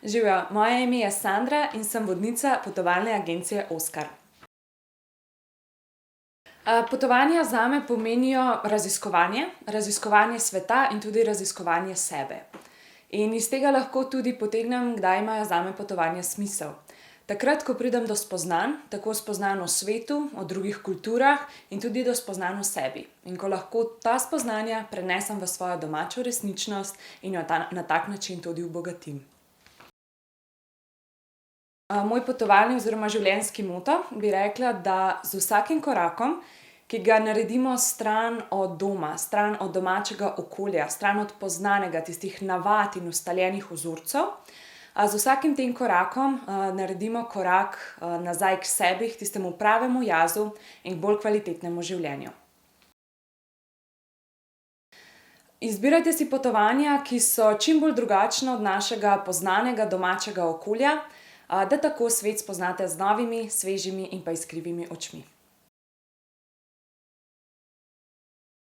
Živjo, moje ime je Sandra in sem vodnica potovalne agencije Oskar. Potovanja zame pomenijo raziskovanje sveta in tudi raziskovanje sebe. In iz tega lahko tudi potegnem, kdaj imajo zame potovanja smisel. Takrat, ko pridem do spoznanj, tako spoznanj o svetu, o drugih kulturah in tudi do spoznanj o sebi. In ko lahko ta spoznanja prenesem v svojo domačo resničnost in jo na tak način tudi obogatim. Moj potovalni oziroma življenjski moto bi rekla, da z vsakim korakom, ki ga naredimo stran od doma, stran od domačega okolja, stran od poznanega, tistih navad in ustaljenih vzorcev, z vsakim tem korakom naredimo korak nazaj k sebi, k tistemu pravemu jazu in k bolj kvalitetnemu življenju. Izbirajte si potovanja, ki so čim bolj drugačna od našega poznanega domačega okolja, da tako svet spoznate z novimi, svežimi in pa iskrivimi očmi.